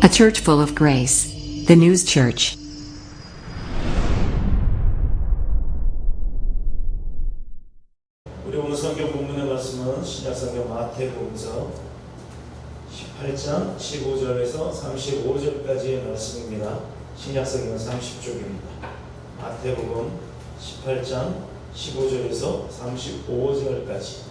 A church full of grace. The News Church. 우리 오늘 성경 본문의 말씀은 신약성경 마태복음서 18장 15절에서 35절까지의 말씀입니다. 신약성경은 30쪽입니다. 마태복음 18장 15절에서 35절까지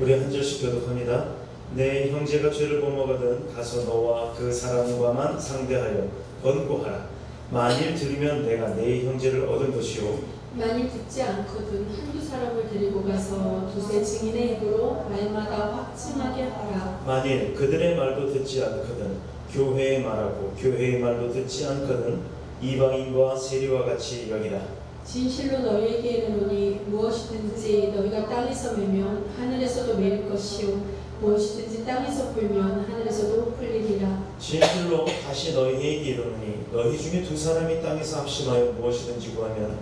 우리 한 절씩 교독합니다. 내 형제가 죄를 범하거든 가서 너와 그 사람과만 상대하여 권고하라. 만일 들으면 내가 내 형제를 얻은 것이요 만일 듣지 않거든 한두 사람을 데리고 가서 두세 증인의 입으로 말마다 확증하게 하라. 만일 그들의 말도 듣지 않거든 교회의 말하고 교회의 말도 듣지 않거든 이방인과 세리와 같이 여기라. 진실로 너희에게 이르노니 무엇이든지 너희가 땅에서 매면 하늘에서도 매일 것이요 무엇이든지 땅에서 풀면 하늘에서도 풀리리라. 진실로 다시 너희에게 이르노니 너희 중에 두 사람이 땅에서 합심하여 무엇이든지 구하면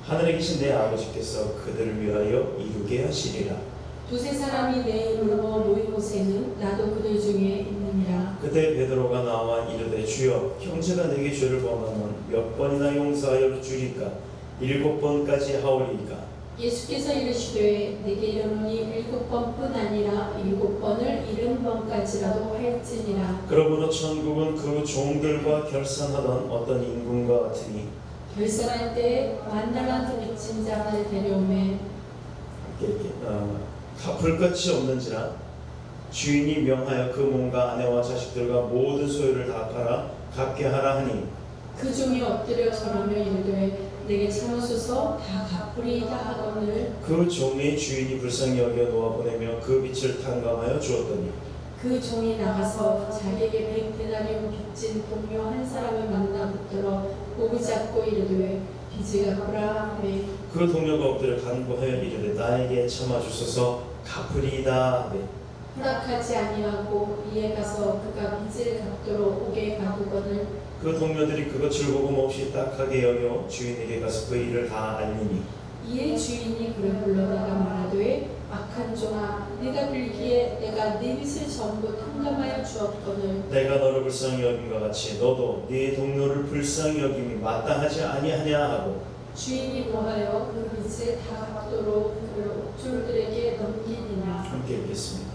하늘에 계신 내 아버지께서 그들을 위하여 이루게 하시리라. 두세 사람이 내 이름으로 모인 곳에는 나도 그들 중에 있느니라. 그때 베드로가 나와 이르되 주여 형제가 내게 죄를 범하면 몇 번이나 용서하여 주리까? 7번까지 하오리이까? 예수께서 이르시되 내게 이르노니 7번뿐 아니라 7번을 70번까지라도 할지니라. 그러므로 천국은 그 종들과 결산하던 어떤 임금과 같으니 결산할 때 만달란트 빚진 자를 데려오매 갚을 것이 없는지라 주인이 명하여 그 몸과 아내와 자식들과 모든 소유를 다 팔아 갚게 하라 하니 그 종이 엎드려 절하며 이르되 내게 참으소서 다 갚으리이다 하거늘 그 종의 주인이 불쌍히 여겨 놓아 보내며 그 빚을 탕감하여 주었더니 그 종이 나가서 자기에게 100데나리온 빚진 동료 한 사람을 만나 붙들어 목을 잡고 이르되 빚을 갚으라 하매 그 동료가 엎드려 간구하여 이르되 나에게 참아주소서 갚으리이다 하매 허락하지 아니하고 이에 가서 그가 빚을 갚도록 옥에 가두거늘 그 동료들이 그것을 보고 몹시 딱하게 여겨 주인에게 가서 그 일을 다 알리니 이에 주인이 그를 불러다가 말하되 악한 종아 네가 빌기에 내가 네 빚을 전부 탕감하여 주었거늘 내가 너를 불쌍히 여김과 같이 너도 네 동료를 불쌍히 여김이 마땅하지 아니하냐 하고 주인이 노하여 그 빚을 다 갚도록 그를 옥졸들에게 넘기니라. 함께 읽겠습니다.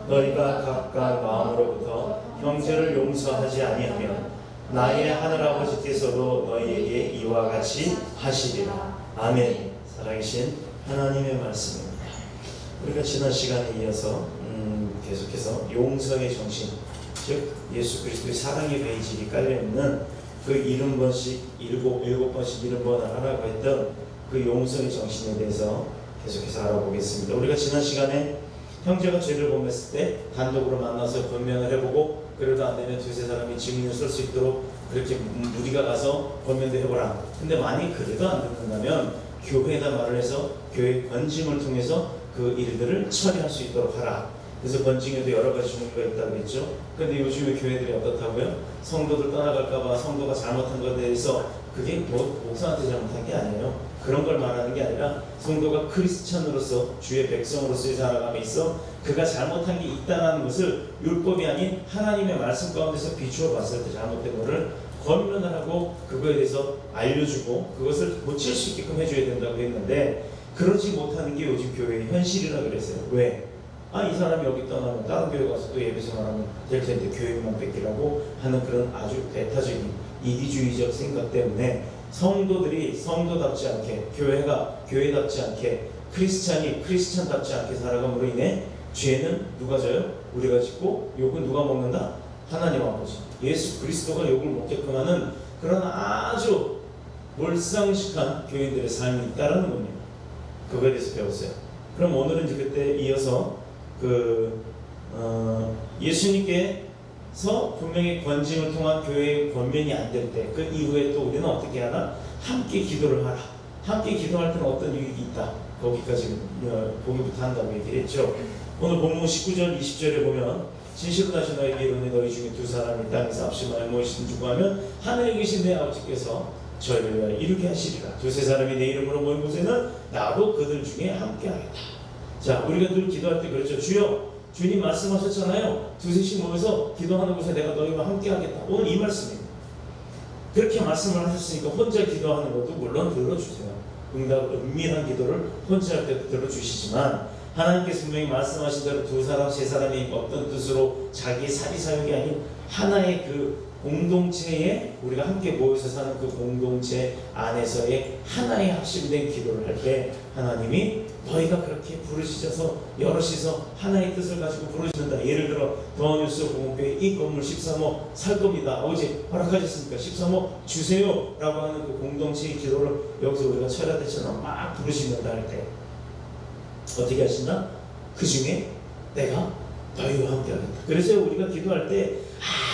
너희가 각각 마음으로부터 형제를 용서하지 아니하면 나의 하늘아버지께서도 너희에게 이와 같이 하시리라. 아멘. 살아계신 하나님의 말씀입니다. 우리가 지난 시간에 이어서 계속해서 용서의 정신, 즉 예수 그리스도의 사랑의 베이직이 깔려있는 그 70번씩 7번씩 70번을 하라고 했던 그 용서의 정신에 대해서 계속해서 알아보겠습니다. 우리가 지난 시간에 형제가 죄를 범했을 때 단독으로 만나서 권면을 해보고 그래도 안 되면 두세 사람이 증인을 쓸 수 있도록 그렇게 우리가 가서 권면도 해보라. 근데 만약 그래도 안 듣는다면 교회에다 말을 해서 교회 권징을 통해서 그 일들을 처리할 수 있도록 하라. 그래서 권징에도 여러 가지 종류가 있다고 했죠. 근데 요즘에 교회들이 어떻다고요? 성도들 떠나갈까봐 성도가 잘못한 것에 대해서 그게 목사한테 잘못한 게 아니에요. 그런 걸 말하는 게 아니라 성도가 크리스찬으로서 주의 백성으로서의 살아감에 있어 그가 잘못한 게 있다는 것을 율법이 아닌 하나님의 말씀 가운데서 비추어 봤을 때 잘못된 것을 권면을 하고 그거에 대해서 알려주고 그것을 고칠 수 있게끔 해줘야 된다고 했는데 그러지 못하는 게 요즘 교회의 현실이라 그랬어요. 왜? 이 사람이 여기 떠나면 다른 교회 가서 또 예배생활하면 될 텐데 교회만 뺏기라고 하는 그런 아주 배타적인 이기주의적 생각 때문에 성도들이 성도답지 않게 교회가 교회답지 않게 크리스찬이 크리스찬답지 않게 살아감으로 인해 죄는 누가 져요? 우리가 짓고 욕은 누가 먹는다? 하나님 아버지 예수 그리스도가 욕을 먹게끔 하는 그런 아주 몰상식한 교인들의 삶이 있다라는 겁니다. 그거에 대해서 배웠어요. 그럼 오늘은 이제 그때 이어서 예수님께서 분명히 권징을 통한 교회의 권면이 안 될 때 그 이후에 또 우리는 어떻게 하나? 함께 기도를 하라. 함께 기도할 때는 어떤 유익이 있다. 거기까지 보기부터 한다고 얘기를 했죠. 오늘 본문 19절 20절에 보면 진실로 다시 너에게 이르노니 너희 중에 두 사람이 땅에서 합심하여 무엇이든지 구하면 하늘에 계신 내 아버지께서 저희를 위하여 이루게 하시리라. 두세 사람이 내 이름으로 모인 곳에는 나도 그들 중에 함께 하겠다. 자, 우리가 늘 기도할 때 그렇죠. 주여 주님 말씀하셨잖아요. 두세씩 모여서 기도하는 곳에 내가 너희와 함께 하겠다. 오늘 이 말씀입니다. 그렇게 말씀을 하셨으니까 혼자 기도하는 것도 물론 들어주세요. 은밀한 기도를 혼자 할 때도 들어주시지만 하나님께서 분명히 말씀하신 대로 두 사람, 세 사람이 어떤 뜻으로 자기 사리사욕이 아닌 하나의 그 공동체에 우리가 함께 모여서 사는 그 공동체 안에서의 하나의 합심된 기도를 할 때 하나님이 너희가 그렇게 부르시셔서 여럿이서 하나의 뜻을 가지고 부르신다. 예를 들어 더뉴스 공업회 이 건물 13호 살 겁니다. 어제 허락하셨으니까 13호 주세요 라고 하는 그 공동체의 기도를 여기서 우리가 철야대처럼 막 부르시는다 할 때 어떻게 하신다? 그 중에 내가 너희와 함께 하겠다. 그래서 우리가 기도할 때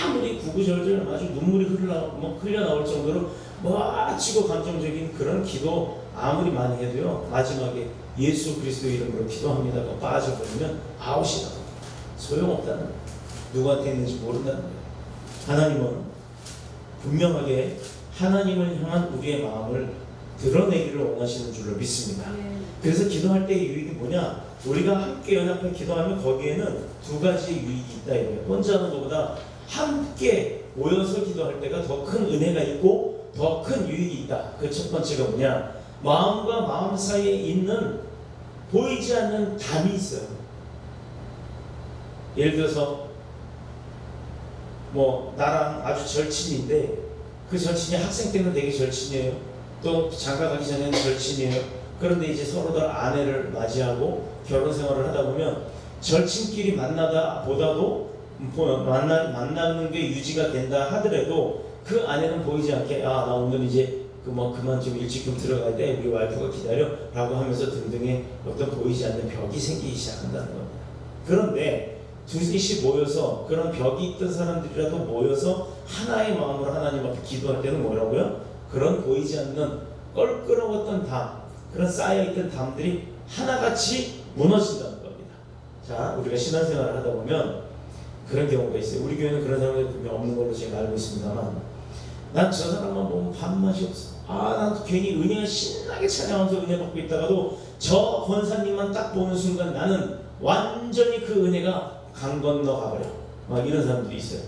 아무리 구구절절 아주 눈물이 흘려 나올 정도로 멋지고 감정적인 그런 기도 아무리 많이 해도요, 마지막에 예수 그리스도 이름으로 기도합니다가 빠져버리면 아웃이다. 소용없다는 거예요. 누구한테 있는지 모른다는 거예요. 하나님은 분명하게 하나님을 향한 우리의 마음을 드러내기를 원하시는 줄로 믿습니다. 그래서 기도할 때의 유익이 뭐냐? 우리가 함께 연합해 기도하면 거기에는 두 가지의 유익이 있다 이거예요. 혼자 하는 것보다 함께 모여서 기도할 때가 더 큰 은혜가 있고 더 큰 유익이 있다. 그 첫 번째가 뭐냐? 마음과 마음 사이에 있는 보이지 않는 담이 있어요. 예를 들어서 뭐 나랑 아주 절친인데 그 절친이 학생 때는 되게 절친이에요. 또 장가 가기 전에는 절친이에요. 그런데 이제 서로들 아내를 맞이하고 결혼 생활을 하다 보면 절친끼리 만나다 보다도 만나는 게 유지가 된다 하더라도 그 아내는 보이지 않게 나 오늘 이제 그만 좀 일찍 좀 들어가야 돼. 우리 와이프가 기다려 라고 하면서 등등의 어떤 보이지 않는 벽이 생기기 시작한다는 겁니다. 그런데 둘이씩 모여서 그런 벽이 있던 사람들이라도 모여서 하나의 마음으로 하나님 앞에 기도할 때는 뭐라고요? 그런 보이지 않는 껄끄러웠던 담, 그런 쌓여있던 담들이 하나같이 무너진다는 겁니다. 자, 우리가 신앙생활을 하다 보면 그런 경우가 있어요. 우리 교회는 그런 사람들이 분명 없는 걸로 제가 알고 있습니다만 난 저 사람만 보면 밥맛이 없어. 난 괜히 은혜를 신나게 찬양하면서 은혜 받고 있다가도 저 권사님만 딱 보는 순간 나는 완전히 그 은혜가 강 건너 가버려. 막 이런 사람들이 있어요.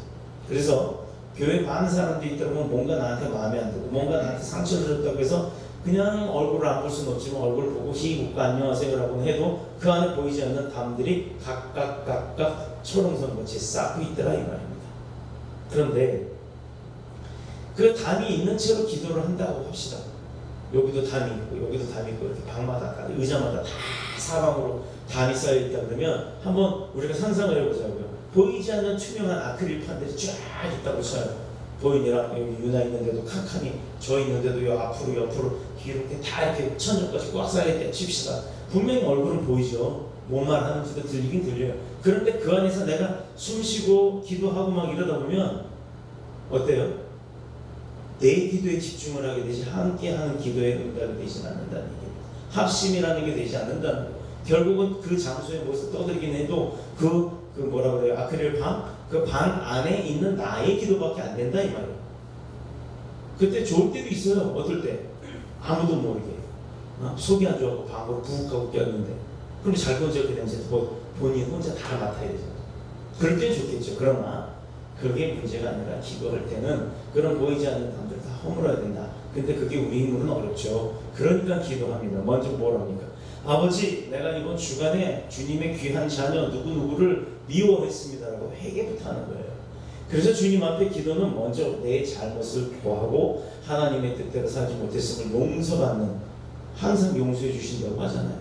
그래서 교회 많은 사람들이 있더라면 뭔가 나한테 마음에 안 들고 뭔가 나한테 상처를 줬다고 해서 그냥 얼굴을 안 볼 수는 없지만 얼굴을 보고 희국과 안녕하세요 라고는 해도 그 안에 보이지 않는 담들이 각각 초롱성같이 쌓고 있더라 이 말입니다. 그런데 그 담이 있는 채로 기도를 한다고 합시다. 여기도 담이 있고 여기도 담이 있고 이렇게 방마다 의자마다 다 사방으로 담이 쌓여있다 그러면 한번 우리가 상상을 해보자고요. 보이지 않는 투명한 아크릴판들이 쫙 있다고 쳐요. 보이니라 여기 유나 있는데도 칸칸이 저 있는데도 요 앞으로 옆으로 뒤로 이렇게 다 이렇게 천정까지 꽉 쌓여있다 칩시다. 분명히 얼굴은 보이죠. 뭔 말 하는지도 들리긴 들려요. 그런데 그 안에서 내가 숨쉬고 기도하고 막 이러다 보면 어때요? 내 기도에 집중을 하게 되지 함께하는 기도에 응답이 되지 않는다는 얘기입니다. 합심이라는 게 되지 않는다는 거예요. 결국은 그 장소에 모여서 떠들긴 해도 그 뭐라 그래요? 아크릴 그 방 안에 있는 나의 기도밖에 안 된다 이 말이에요. 그때 좋을 때도 있어요. 어떨 때 아무도 모르게 속이 안 좋아서 방으로 부엌하고 꼈는데 그런데 잘 건져게 냄새 본인 혼자 다 맡아야 되잖아요. 그럴 땐 좋겠죠. 그러나 그게 문제가 아니라 기도할 때는 그런 보이지 않는 담들 다 허물어야 된다. 근데 그게 우리 힘으로는 어렵죠. 그러니까 기도합니다. 먼저 뭐랍니까? 아버지, 내가 이번 주간에 주님의 귀한 자녀 누구누구를 미워했습니다라고 회개부터 하는 거예요. 그래서 주님 앞에 기도는 먼저 내 잘못을 고하고 하나님의 뜻대로 살지 못했음을 용서받는, 항상 용서해 주신다고 하잖아요.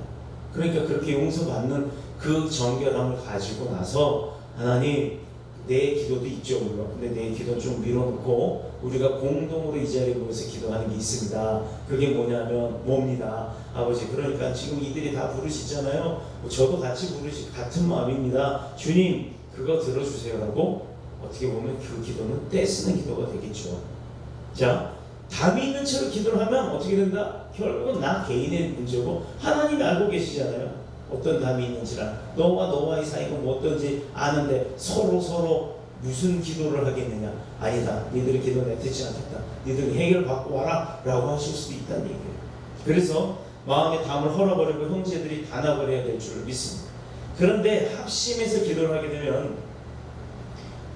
그러니까 그렇게 용서받는 그 정결함을 가지고 나서 하나님, 내 기도도 있죠 물론. 근데 내 기도 좀 밀어놓고 우리가 공동으로 이 자리에 모여서 기도하는 게 있습니다. 그게 뭐냐면 뭡니다. 아버지, 그러니까 지금 이들이 다 부르시잖아요. 저도 같이 같은 마음입니다. 주님, 그거 들어주세요라고. 어떻게 보면 그 기도는 떼쓰는 기도가 되겠죠. 자, 담이 있는 채로 기도를 하면 어떻게 된다? 결국은 나 개인의 문제고 하나님이 알고 계시잖아요. 어떤 담이 있는지라. 너와 너와의 사이가 뭐 어떤지 아는데 서로 무슨 기도를 하겠느냐? 아니다. 니들의 기도는 애태치 않겠다. 니들이 해결받고 와라 라고 하실 수도 있다는 얘기예요. 그래서 마음의 담을 헐어버리고 형제들이 다 나버려야 될 줄을 믿습니다. 그런데 합심해서 기도를 하게 되면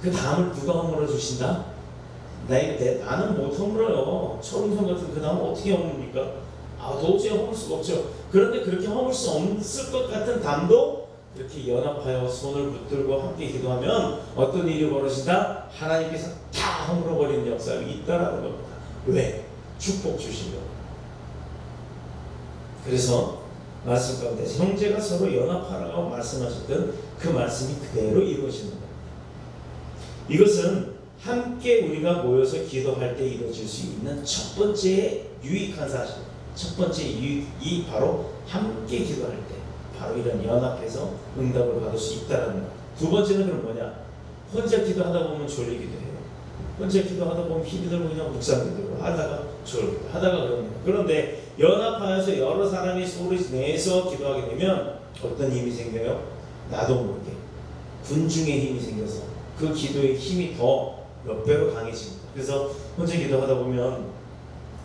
그 다음을 누가 허물어 주신다? 나는 못 허물어요. 철음성 같은 그 다음 어떻게 허물입니까? 도저히 허물 수가 없죠. 그런데 그렇게 허물 수 없을 것 같은 담도 이렇게 연합하여 손을 붙들고 함께 기도하면 어떤 일이 벌어진다? 하나님께서 다 허물어버리는 역사가 있다라는 겁니다. 왜? 축복 주시려고. 그래서 말씀 가운데 형제가 서로 연합하라고 말씀하셨던 그 말씀이 그대로 이루어지는 겁니다. 이것은 함께 우리가 모여서 기도할 때 이루어질 수 있는 첫 번째 유익한 사실, 첫 번째 유익이 바로 함께 기도할 때 바로 이런 연합해서 응답을 받을 수 있다는 것. 두 번째는 그럼 뭐냐? 혼자 기도하다 보면 졸리기도 해요. 혼자 기도하다 보면 힘이 들고 그냥 묵상기도 하다가 졸고 하다가 그럽니다. 그런데 연합하여서 여러 사람이 소리 내서 기도하게 되면 어떤 힘이 생겨요? 나도 모르게 군중의 힘이 생겨서 그 기도의 힘이 더 몇 배로 강해집니다. 그래서 혼자 기도하다 보면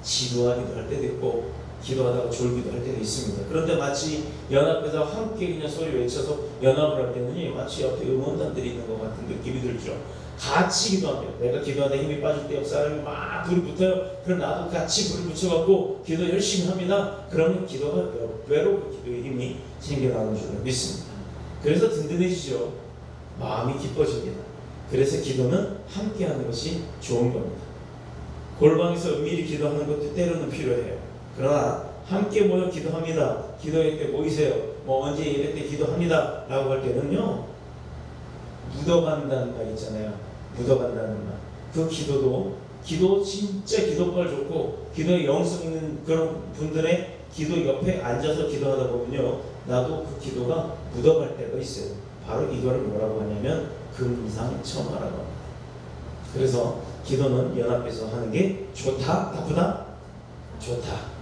지루하기도 할 때도 있고 기도하다가 졸기도 할 때도 있습니다. 그런데 마치 연합해서 함께 그냥 소리 외쳐서 연합을 할 때는 마치 옆에 응원단들이 있는 것 같은 느낌이 들죠. 같이 기도합니다. 내가 기도하다 힘이 빠질 때 옆 사람이 막 불이 붙어요. 그럼 나도 같이 불을 붙여갖고 기도 열심히 합니다. 그러면 기도가 몇 배로 그 기도의 힘이 생겨나는 줄 믿습니다. 그래서 든든해지죠. 마음이 기뻐집니다. 그래서 기도는 함께하는 것이 좋은 겁니다. 골방에서 은밀히 기도하는 것도 때로는 필요해요. 그러나 함께 모여 기도합니다. 기도회 때 모이세요. 언제 예배 때 기도합니다. 라고 할 때는요. 묻어간다는 말 있잖아요. 묻어간다는 말. 그 기도 진짜 기도빨 좋고 기도에 영성 있는 그런 분들의 기도 옆에 앉아서 기도하다 보면요. 나도 그 기도가 묻어갈 때가 있어요. 바로 이거를 뭐라고 하냐면 금상첨화라고 합니다. 그래서 기도는 연합해서 하는 게 좋다? 나쁘다? 좋다.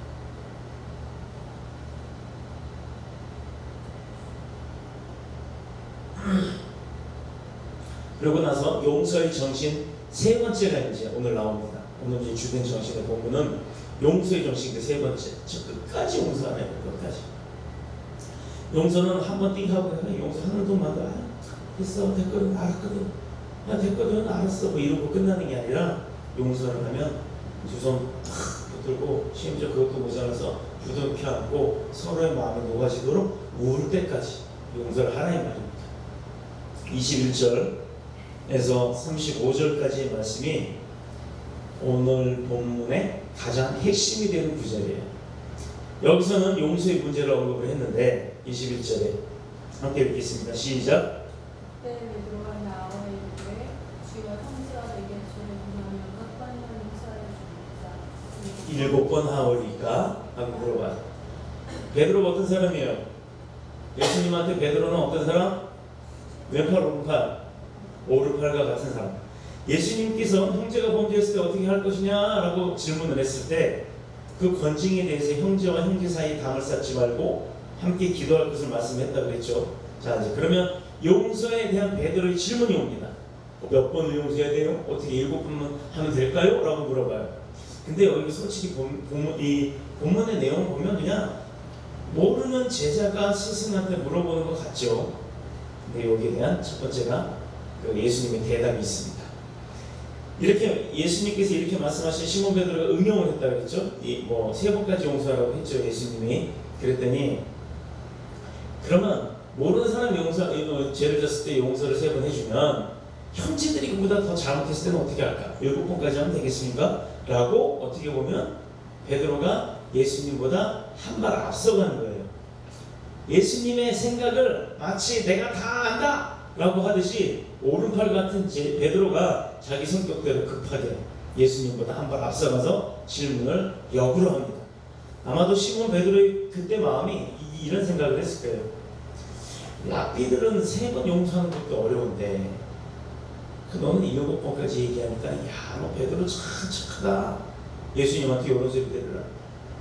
그러고 나서 용서의 정신 세 번째가 이제 오늘 나옵니다. 오늘 이제 주된 정신의 본문은 용서의 정신 그 세 번째. 저 끝까지 용서하네요. 끝까지. 용서는 한번 띵 하고 용서하는 동안도 됐어, 됐거든, 알았거든, 됐거든, 알았어, 이러고 끝나는 게 아니라 용서를 하면 두 손 붙들고 심지어 그것도 모자라서 부둥켜 안고 서로의 마음이 녹아지도록 울 때까지 용서를 하라 이 말입니다. 21절에서 35절까지의 말씀이 오늘 본문의 가장 핵심이 되는 구절이에요. 여기서는 용서의 문제를 언급을 했는데 21절에 함께 읽겠습니다. 시작. 그때 베드로가 나와 이르되 주여 형제와 내게 죄를 범하면 몇 번이나 용서하여 줍니까? 7번 하오리까? 하고 물어봐요. 베드로가 어떤 사람이에요? 예수님한테 베드로는 어떤 사람? 왼팔 오른팔, 오른팔과 같은 사람. 예수님께서 형제가 범죄했을 때 어떻게 할 것이냐라고 질문을 했을 때 그 권징에 대해서 형제와 형제 사이에 담을 쌓지 말고 함께 기도할 것을 말씀했다 그랬죠. 자, 이제 그러면 용서에 대한 베드로의 질문이 옵니다. 몇 번을 용서해야 돼요? 어떻게 7번만 하면 될까요? 라고 물어봐요. 근데 여기 솔직히 이 본문의 내용을 보면 그냥 모르는 제자가 스승한테 물어보는 것 같죠. 근데 여기에 대한 첫 번째가 그 예수님의 대답이 있습니다. 이렇게 예수님께서 이렇게 말씀하신 시몬 베드로가 응용을 했다 그랬죠. 세 번까지 용서하라고 했죠. 예수님이. 그랬더니 그러면 모르는 사람이 죄를 졌을 때 용서를 3번 해주면 형제들이 그보다 더 잘못했을 때는 어떻게 할까? 7번까지 하면 되겠습니까? 라고 어떻게 보면 베드로가 예수님보다 한 발 앞서가는 거예요. 예수님의 생각을 마치 내가 다 안다! 라고 하듯이 오른팔 같은 베드로가 자기 성격대로 급하게 예수님보다 한 발 앞서가서 질문을 역으로 합니다. 아마도 시몬 베드로의 그때 마음이 이런 생각을 했을 거예요. 랍비들은 3번 용서하는 것도 어려운데 너는 7번까지 얘기하니까 야, 너 베드로 참 착하다. 예수님한테 이런 소리 들으라.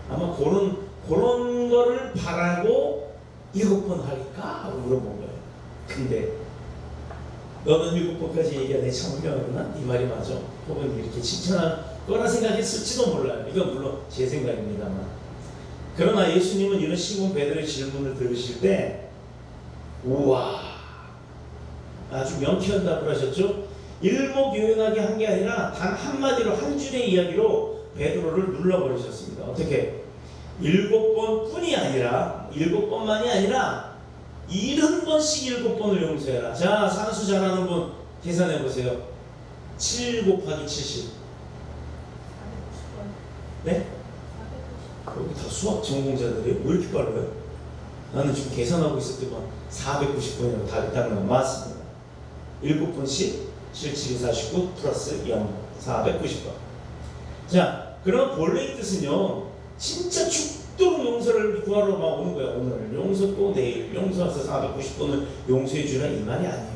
아마 그런 거를 바라고 7번 할까? 하고 물어본 거예요. 근데 너는 7번까지 얘기하네 참 훌륭하구나. 이 말이 맞아. 혹은 이렇게 칭찬할 거라 생각했을지도 몰라요. 이건 물론 제 생각입니다만. 그러나 예수님은 이런 시몬 베드로의 질문을 들으실 때 우와, 아주 명쾌한 답을 하셨죠? 일목요연하게 한 게 아니라 단 한마디로 한 줄의 이야기로 베드로를 눌러버리셨습니다. 어떻게? 7번뿐이 아니라 7번만이 아니라 70번씩 7번을 용서해라. 자, 산수 잘하는 분 계산해 보세요. 7 곱하기 70. 490번. 네? 여기 다 수학 전공자들이에요? 왜 이렇게 빨라요? 나는 지금 계산하고 있을 때만 490번이라고 답이 딱 나와. 맞습니다. 7번씩 7, 7, 49 플러스 0, 490번. 자, 그럼 본래의 뜻은요, 진짜 죽도록 용서를 구하러 막 오는 거야. 오늘 용서 또 내일 용서해서 490번을 용서해 주라 이 말이 아니에요.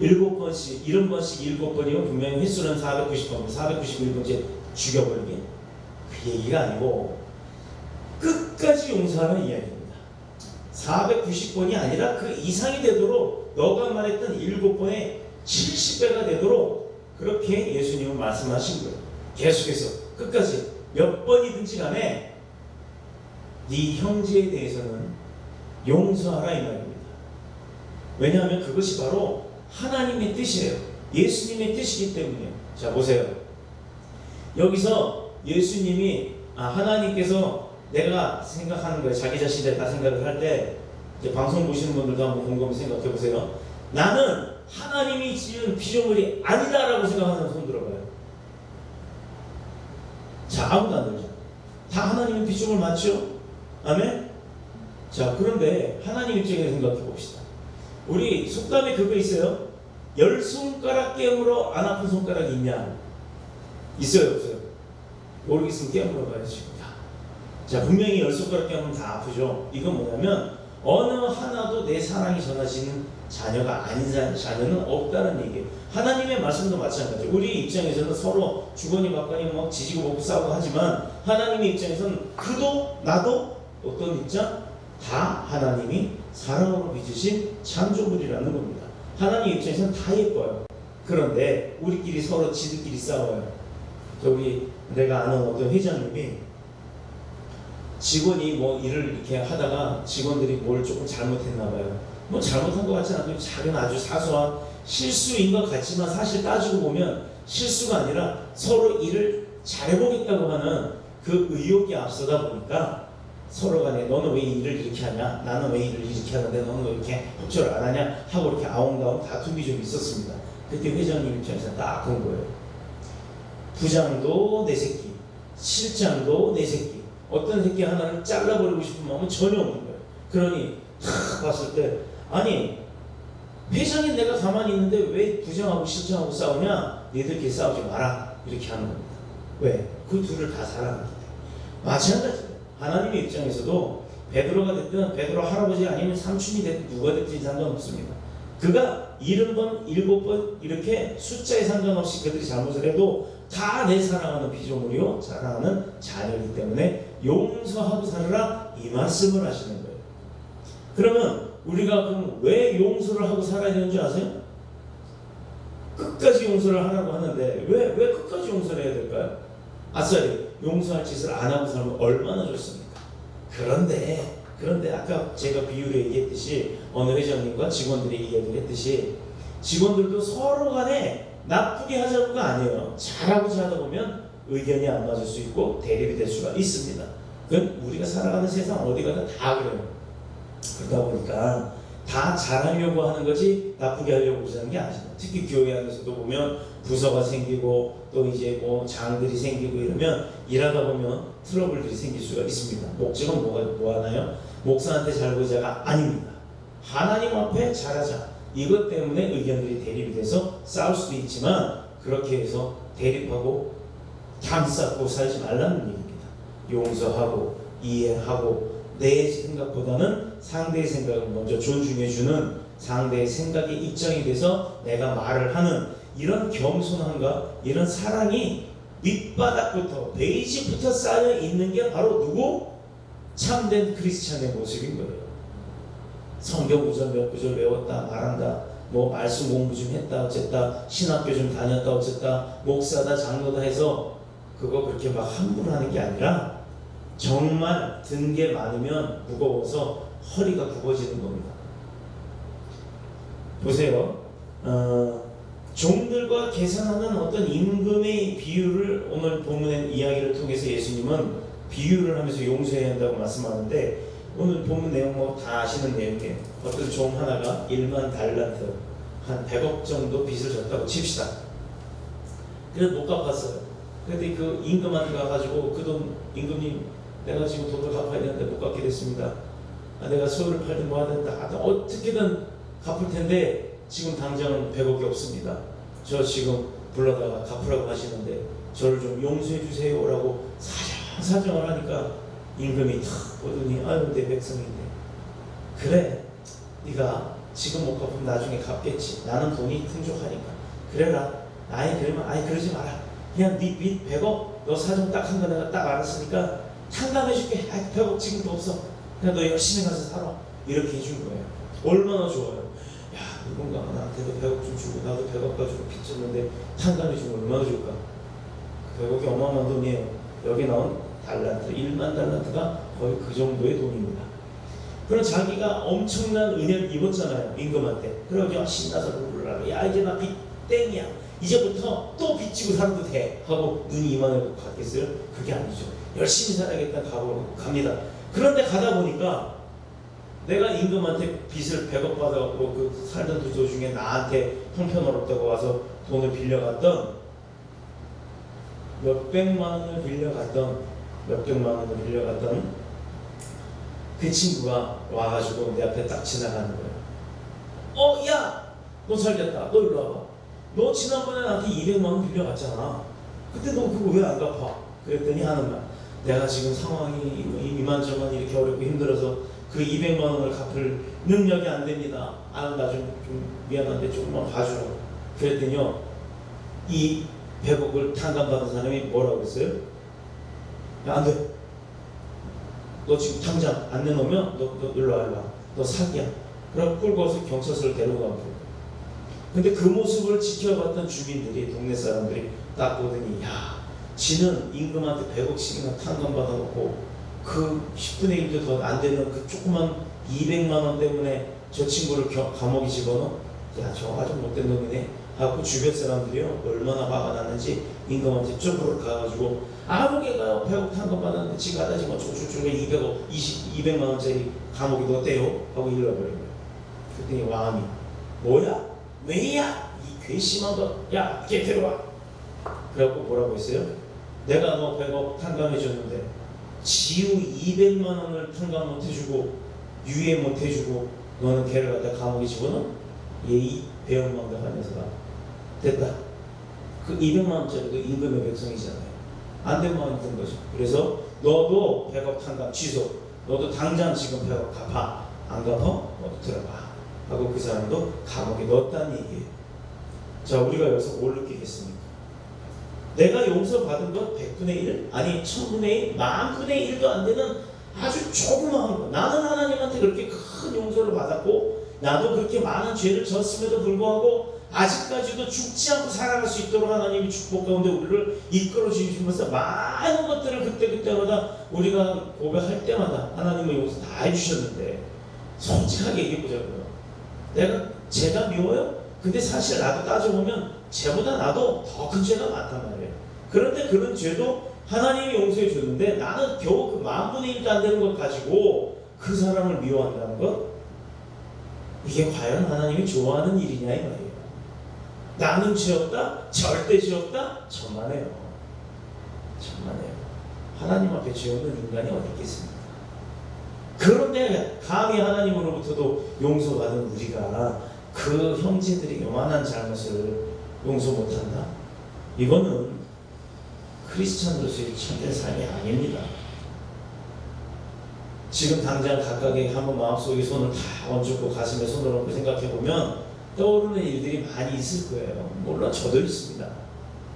7번씩 70번씩 7번이면 분명히 횟수는 490번, 491번째 죽여버리게 그 얘기가 아니고 끝까지 용서하는 이야기입니다. 490번이 아니라 그 이상이 되도록 너가 말했던 7번의 70배가 되도록 그렇게 예수님은 말씀하신 거예요. 계속해서 끝까지 몇 번이든지 간에 네 형제에 대해서는 용서하라 이 말입니다. 왜냐하면 그것이 바로 하나님의 뜻이에요. 예수님의 뜻이기 때문이에요. 자, 보세요. 여기서 예수님이 하나님께서 내가 생각하는 거예요. 자기 자신에 다 생각을 할 때 이제 방송 보시는 분들도 한번 곰곰이 생각해 보세요. 나는 하나님이 지은 피조물이 아니다라고 생각하는 손 들어봐요. 자, 아무도 안 들죠. 다 하나님의 피조물 맞죠? 아멘? 자, 그런데 하나님 입장에서 생각해 봅시다. 우리 속담에 그거 있어요. 10손가락 깨물어 안 아픈 손가락이 있냐? 있어요, 없어요? 모르겠으면 깨물어 봐야지. 자, 분명히 10손가락 깨물면 다 아프죠. 이건 뭐냐면 어느 하나도 내 사랑이 전하시는 자녀가 아닌 자녀는 없다는 얘기예요. 하나님의 말씀도 마찬가지예요. 우리 입장에서는 서로 주거니 받거니 막 지지고 볶고 싸우고 하지만 하나님의 입장에서는 그도 나도 어떤 입장? 다 하나님이 사랑으로 빚으신 창조물이라는 겁니다. 하나님 입장에서는 다 예뻐요. 그런데 우리끼리 서로 지들끼리 싸워요. 내가 아는 어떤 회장님이 직원이 뭐 일을 이렇게 하다가 직원들이 뭘 조금 잘못했나 봐요. 뭐 잘못한 것 같지 않아도 작은 아주 사소한 실수인 것 같지만 사실 따지고 보면 실수가 아니라 서로 일을 잘해보겠다고 하는 그 의욕이 앞서다 보니까 서로 간에 너는 왜 일을 이렇게 하냐? 나는 왜 일을 이렇게 하는데 너는 왜 이렇게 협조를 안 하냐? 하고 이렇게 아웅다웅 다툼이 좀 있었습니다. 그때 회장님 입장에서 딱 본 거예요. 부장도 내 새끼, 실장도 내 새끼. 어떤 새끼 하나를 잘라버리고 싶은 마음은 전혀 없는 거예요. 그러니 탁 봤을 때 아니 회장인 내가 가만히 있는데 왜 부장하고 실장하고 싸우냐? 니들끼리 싸우지 마라. 이렇게 하는 겁니다. 왜? 그 둘을 다 사랑하기 때문에. 마찬가지예요. 하나님의 입장에서도 베드로가 됐든 베드로 할아버지 아니면 삼촌이 됐든 누가 됐든 상관없습니다. 그가 70번, 7번 이렇게 숫자에 상관없이 그들이 잘못을 해도 다 내 사랑하는 피조물이요 사랑하는 자녀이기 때문에 용서하고 살아라 이 말씀을 하시는 거예요. 그러면 우리가 그럼 왜 용서를 하고 살아야 되는 줄 아세요? 끝까지 용서를 하라고 하는데 왜 끝까지 용서를 해야 될까요? 아싸리 용서할 짓을 안 하고 살면 얼마나 좋습니까? 그런데 아까 제가 비유로 얘기했듯이 어느 회장님과 직원들이 이야기를 했듯이 직원들도 서로 간에 나쁘게 하자고가 아니에요. 잘하고자 하다 보면 의견이 안 맞을 수 있고 대립이 될 수가 있습니다. 그건 우리가 살아가는 세상 어디 가나 다 그래요. 그러다 보니까 다 잘하려고 하는 거지 나쁘게 하려고 하는 게 아니죠. 특히 교회 안에서도 보면 부서가 생기고 또 이제 뭐 장들이 생기고 이러면 일하다 보면 트러블들이 생길 수가 있습니다. 목적은 뭐 하나요? 목사한테 잘 보자가 아닙니다. 하나님 앞에 잘하자. 이것 때문에 의견들이 대립이 돼서 싸울 수도 있지만 그렇게 해서 대립하고 담쌓고 살지 말라는 얘기입니다. 용서하고 이해하고 내 생각보다는 상대의 생각을 먼저 존중해주는 상대의 생각에 입장이 돼서 내가 말을 하는 이런 겸손함과 이런 사랑이 밑바닥부터 베이직부터 쌓여 있는 게 바로 누구? 참된 크리스찬의 모습인 거예요. 성경 구절 몇 구절 외웠다 말한다 뭐 말씀 공부 좀 했다 어쨌다 신학교 좀 다녔다 어쨌다 목사다 장로다 해서 그거 그렇게 막 함부로 하는 게 아니라 정말 든 게 많으면 무거워서 허리가 굽어지는 겁니다. 보세요. 종들과 계산하는 어떤 임금의 비유를 오늘 본문의 이야기를 통해서 예수님은 비유를 하면서 용서해야 한다고 말씀하는데, 오늘 본문 내용 뭐 다 아시는 내용이에요. 어떤 종 하나가 1만 달란트 한 100억 정도 빚을 졌다고 칩시다. 그래서 못 갚았어요. 그런데 그 임금한테 가가지고 그 돈, 임금님 내가 지금 돈을 갚아야 되는데 못 갚게 됐습니다. 내가 소유를 팔든 뭐 하든 다 어떻게든 갚을 텐데 지금 당장은 100억이 없습니다. 저 지금 불러다가 갚으라고 하시는데 저를 좀 용서해 주세요라고 사정을 하니까 임금이 탁 보더니 아유 내 백성인데 그래 네가 지금 못 갚으면 나중에 갚겠지. 나는 돈이 풍족하니까 그래라. 아이 그러면 아이 그러지 마라. 그냥 네 빚 100억 너 사정 딱 한 거 내가 딱 알았으니까 탕감해 줄게. 아이 100억 지금도 없어. 그냥 너 열심히 가서 살아. 이렇게 해준 거예요. 얼마나 좋아요. 야 누군가가 나한테도 100억 좀 주고 나도 100억 가지고 빚 졌는데 탕감해 주면 얼마나 좋을까. 100억이 어마어마한 돈이에요. 여기 나온 달란트 1만 달란트가 거의 그 정도의 돈입니다. 그럼 자기가 엄청난 은혜를 입었잖아요. 임금한테. 그래가지고 신나서 부르라고 야 이제 나 빚 땡이야. 이제부터 또 빚지고 살아도 돼 하고 눈이 이만하고 갔겠어요? 그게 아니죠. 열심히 살아야겠다는 각오로 갑니다. 그런데 가다 보니까 내가 임금한테 빚을 100억 받아갖고 그 살던 도중에 나한테 형편없다고 와서 돈을 빌려갔던 몇백만 원을 빌려갔던 그 친구가 와가지고 내 앞에 딱 지나가는 거예요. 야! 너 잘됐다. 너 일로 와봐. 너 지난번에 나한테 200만 원 빌려갔잖아. 그때 너 그거 왜 안 갚아? 그랬더니 하는 말. 내가 지금 상황이 이만저만 이렇게 어렵고 힘들어서 그 200만 원을 갚을 능력이 안 됩니다. 나 좀 미안한데 조금만 봐주라. 그랬더니요. 이 100억을 탕감받은 사람이 뭐라고 했어요? 야, 안 돼. 너 지금 당장 안 내놓으면 너 일로 와. 너 사기야. 그럼 끌고 와서 경찰서를 데리고 가면 근데 그 모습을 지켜봤던 주민들이, 동네 사람들이 딱 보더니 야, 지는 임금한테 100억씩이나 탕감받아놓고 그 10분의 1도 더 안 되는 그 조그만 200만 원 때문에 저 친구를 감옥에 집어넣어? 야, 저 아주 못된 놈이네 하고 주변 사람들이요 얼마나 화가 났는지 임금한테 쪼그르 가가지고 아무개가 100억 탕감받았는데 지 가다 지금 저쪽에 200만 원짜리 감옥에 넣었대요 하고 일러버린 거예요. 그랬더니 왕이 뭐야? 왜야? 이 괘씸한 거, 야, 걔 데려와. 그래갖고 뭐라고 했어요? 내가 너 100억 탕감해줬는데 지우 200만 원을 탕감 못해주고 유예 못해주고 너는 걔를 갖다 감옥에 집어넣어? 예의 배은망덕한 녀석아. 됐다. 그 200만 원짜리 그 임금의 백성이잖아요. 안 된 마음이 든 거죠. 그래서 너도 100억 탕감 취소. 너도 당장 지금 100억 갚아. 안 갚아? 너도 들어가. 하고 그 사람도 감옥에 넣었다는 얘기예요. 자, 우리가 여기서 뭘 느끼겠습니까? 내가 용서받은 것 100분의 1? 아니 1000분의 1? 만분의 1도 안 되는 아주 조그마한 거. 나는 하나님한테 그렇게 큰 용서를 받았고 나도 그렇게 많은 죄를 졌음에도 불구하고 아직까지도 죽지 않고 살아갈 수 있도록 하나님이 축복 가운데 우리를 이끌어 주시면서 많은 것들을 그때그때마다 우리가 고백할 때마다 하나님의 용서 다 해주셨는데 솔직하게 얘기해보자고요. 제가 미워요? 근데 사실 나도 따져보면 쟤보다 나도 더 큰 죄가 많단 말이에요. 그런데 그런 죄도 하나님이 용서해 줬는데 나는 겨우 그 10,000분의 1도 안 되는 것 가지고 그 사람을 미워한다는 것? 이게 과연 하나님이 좋아하는 일이냐 이 말이에요. 나는 죄 없다? 절대 죄 없다? 천만에요. 천만에요. 하나님 앞에 죄 없는 인간이 어디 있겠습니까? 그런데 감히 하나님으로부터도 용서받은 우리가 그 형제들이 요만한 잘못을 용서 못한다? 이거는 크리스찬으로서의 참된 삶이 아닙니다. 지금 당장 각각의 한번 마음속에 손을 다 얹고 가슴에 손을 얹고 생각해보면 떠오르는 일들이 많이 있을 거예요. 물론 저도 있습니다.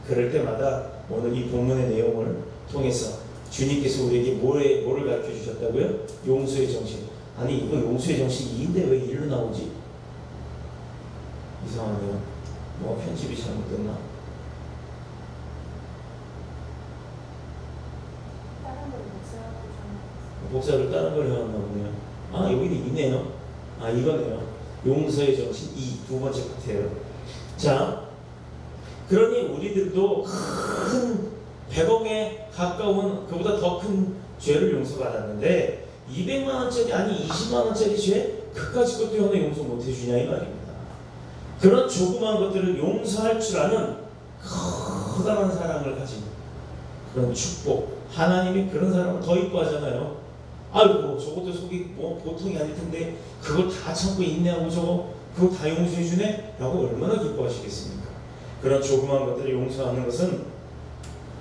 그럴 때마다 오늘 이 본문의 내용을 통해서 주님께서 우리에게 뭐를 가르쳐 주셨다고요? 용서의 정신. 아니 이거 용서의 정신이 2인데 왜 1로 나오지? 이상하네요. 뭐 편집이 잘못됐나? 다른 걸 복사하고 좀 복사를 다른 걸 해왔나 보네요. 여기는 있네요. 이거네요. 용서의 정신 2, 두 번째 파트예요. 자, 그러니 우리들도 큰 100억에 가까운 그보다 더 큰 죄를 용서받았는데 200만 원짜리 아니 20만 원짜리 죄 그까짓 것도 하나 용서 못 해주냐 이 말입니다. 그런 조그만 것들을 용서할 줄 아는 커다란 사랑을 가진 그런 축복, 하나님이 그런 사람을 더 이뻐하잖아요. 아이고 저것도 속이 뭐 보통이 아닐 텐데 그걸 다 참고 인내하고 그거 다 용서해주네? 라고 얼마나 기뻐하시겠습니까? 그런 조그만 것들을 용서하는 것은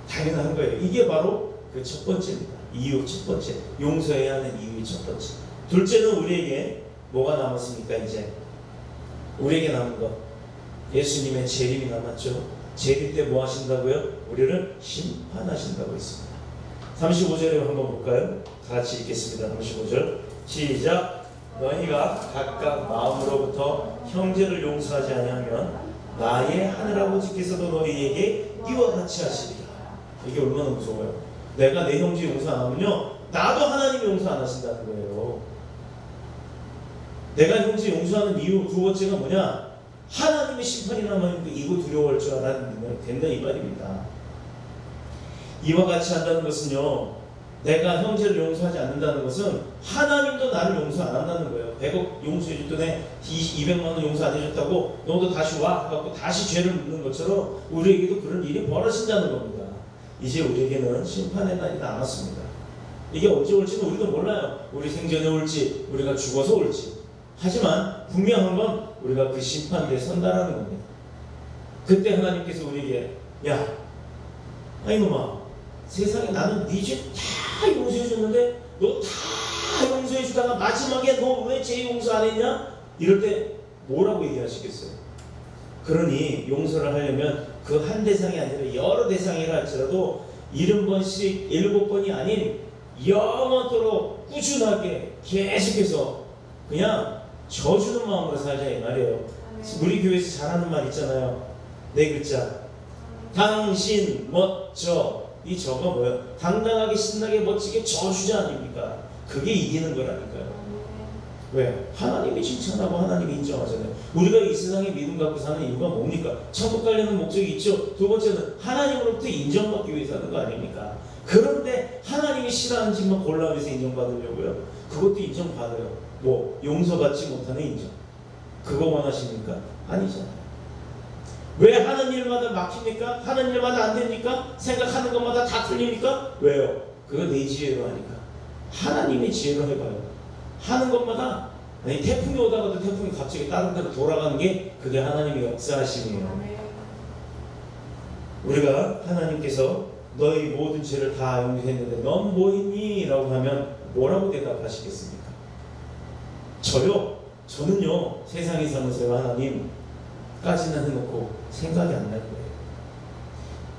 당연한 거예요. 이게 바로 그 첫 번째입니다. 이유 첫 번째, 용서해야 하는 이유의 첫 번째. 둘째는 우리에게 뭐가 남았습니까? 이제 우리에게 남은 것, 예수님의 재림이 남았죠. 재림 때 뭐 하신다고요? 우리를 심판하신다고 했습니다. 35절에 한번 볼까요? 다 같이 읽겠습니다. 35절 시작. 너희가 각각 마음으로부터 형제를 용서하지 아니하면 나의 하늘아버지께서도 너희에게 이와 같이 하시리라. 이게 얼마나 무서워요. 내가 내 형제 용서 안 하면요 나도 하나님이 용서 안 하신다는 거예요. 내가 형제 용서하는 이유 두 번째가 뭐냐? 하나님의 심판이 남아있는데 이거 두려워할 줄 알았는데 된다 이 말입니다. 이와 같이 한다는 것은요, 내가 형제를 용서하지 않는다는 것은 하나님도 나를 용서 안 한다는 거예요. 100억 용서해 줬더니 200만 원 용서 안 해줬다고 너도 다시 와 갖고 다시 죄를 묻는 것처럼 우리에게도 그런 일이 벌어진다는 겁니다. 이제 우리에게는 심판의 날이 남았습니다. 이게 언제 올지는 우리도 몰라요. 우리 생전에 올지 우리가 죽어서 올지. 하지만 분명한 건 우리가 그 심판대에 선다라는 겁니다. 그때 하나님께서 우리에게 야 이놈아 세상에 나는 네 죄 다 용서해 줬는데 너 다 용서해 주다가 마지막에 너 왜 죄 용서 안 했냐? 이럴 때 뭐라고 얘기하시겠어요? 그러니 용서를 하려면 그 한 대상이 아니라 여러 대상이라 할지라도 70번씩 7번이 아닌 영원토록 꾸준하게 계속해서 그냥 져주는 마음으로 살자 이 말이에요. 우리 교회에서 잘하는 말 있잖아요. 네 글자. 당신 멋져. 이 저가 뭐예요? 당당하게 신나게 멋지게 져주자 아닙니까? 그게 이기는 거라니까요. 왜? 하나님이 칭찬하고 하나님이 인정하잖아요. 우리가 이 세상에 믿음 갖고 사는 이유가 뭡니까? 천국 가려는 목적이 있죠. 두 번째는 하나님으로부터 인정받기 위해서 하는 거 아닙니까? 그런데 하나님이 싫어하는 짓만 골라내서 인정받으려고요. 그것도 인정받아요. 뭐 용서받지 못하는 인정. 그거 원하십니까? 아니잖아요. 왜 하는 일마다 막힙니까? 하는 일마다 안 됩니까? 생각하는 것마다 다 틀립니까? 왜요? 그거 내 지혜로 하니까. 하나님의 지혜로 해봐요. 하는 것마다 아니, 태풍이 오다가도 태풍이 갑자기 다른 데로 돌아가는 게 그게 하나님의 역사하심이에요. 우리가 하나님께서 너희 모든 죄를 다 용서했는데 넌 뭐 했니? 라고 하면 뭐라고 대답하시겠습니까? 저는요 세상에 사면서 하나님까지는 해놓고 생각이 안 날 거예요.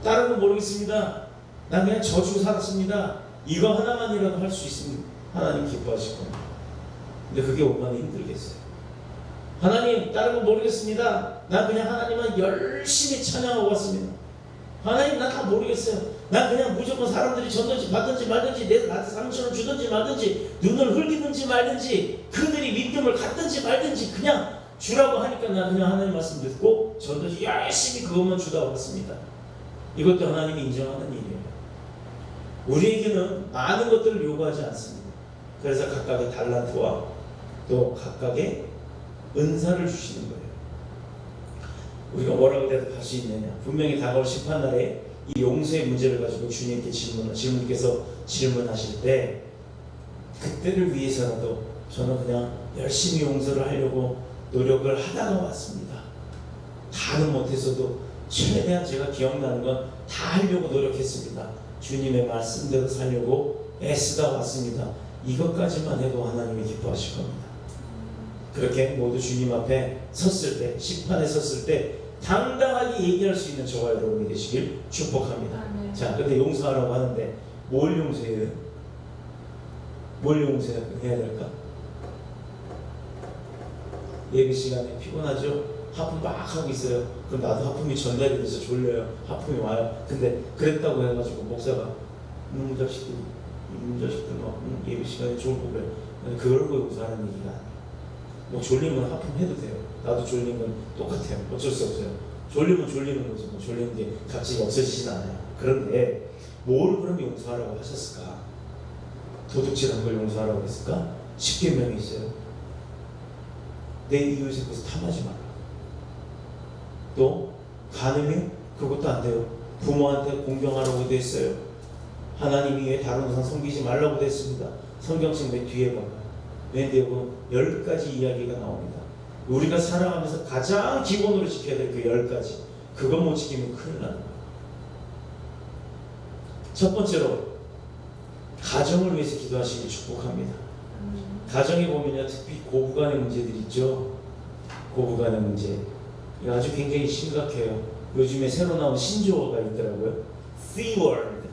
다른 건 모르겠습니다. 난 그냥 저주고 살았습니다. 이거 하나만이라도 할 수 있으면 하나님 기뻐하실 겁니다. 근데 그게 얼마나 힘들겠어요. 하나님 다른 건 모르겠습니다. 난 그냥 하나님만 열심히 찬양하고 왔습니다. 하나님 난 다 모르겠어요. 난 그냥 무조건 사람들이 줬든지 받든지 말든지 나한테 상처를 주든지 말든지 눈을 흘리든지 말든지 그들이 믿음을 갖든지 말든지 그냥 주라고 하니까 난 그냥 하나님 말씀 듣고 저도 열심히 그것만 주다 왔습니다. 이것도 하나님이 인정하는 일이에요. 우리에게는 많은 것들을 요구하지 않습니다. 그래서 각각의 달란트와 또 각각의 은사를 주시는 거예요. 우리가 뭐라고 대답할 수 있느냐? 분명히 다가올 심판날에 이 용서의 문제를 가지고 주님께 주님께서 질문하실 때 그때를 위해서라도 저는 그냥 열심히 용서를 하려고 노력을 하다가 왔습니다. 다는 못해서도 최대한 제가 기억나는 건 다 하려고 노력했습니다. 주님의 말씀대로 살려고 애쓰다 왔습니다. 이것까지만 해도 하나님이 기뻐하실 겁니다. 그렇게 모두 주님 앞에 섰을 때, 심판에 섰을 때 당당하게 얘기할 수 있는 저와 여러분이 되시길 축복합니다. 자, 근데 용서하라고 하는데 뭘 용서해요? 뭘 용서해야 될까? 예배 시간에 피곤하죠? 하품 막 하고 있어요. 그럼 나도 하품이 전달이 돼서 졸려요. 하품이 와요. 근데 그랬다고 해가지고 목사가 자식들 막 예배 시간에 좋을 거고요. 그걸 거 용서하는 얘기가 아니에요. 뭐 졸리면 하품해도 돼요. 나도 졸리면 똑같아요. 어쩔 수 없어요. 졸리면 졸리는 거죠. 뭐 졸리는 게 갑자기 없어지진 않아요. 그런데 뭘 그럼 용서하라고 하셨을까? 도둑질한 걸 용서하라고 했을까? 10계명이 있어요. 내 이웃의 것을 탐하지 마라. 또 간음이 그것도 안 돼요. 부모한테 공경하라고 돼 있어요. 하나님 이외에 다른 우상 섬기지 말라고 돼 있습니다. 성경책 맨 뒤에 봐봐요. 맨 뒤에 보면 10가지 이야기가 나옵니다. 우리가 살아가면서 가장 기본으로 지켜야 될 그 10가지. 그거 못 지키면 큰일 나는 거예요. 첫 번째로 가정을 위해서 기도하시길 축복합니다. 가정에 보면요, 특히 고부간의 문제들이 있죠. 고부간의 문제. 이거 아주 굉장히 심각해요. 요즘에 새로 나온 신조어가 있더라고요. C-word.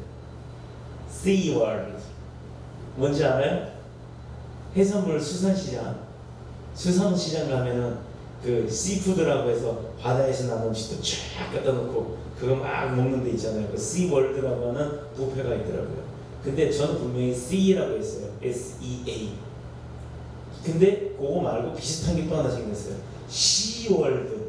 C-word. 뭔지 알아요? 해산물 수산시장. 수산시장 가면은 그 씨푸드라고 해서 바다에서 나온 음식도 쫙 갖다 놓고 그거 막 먹는 데 있잖아요. 그 C-word라고 하는 뷔페가 있더라고요. 근데 저는 분명히 C라고 했어요. S-E-A. 근데 그거 말고 비슷한 게 또 하나 생겼어요. 시월드.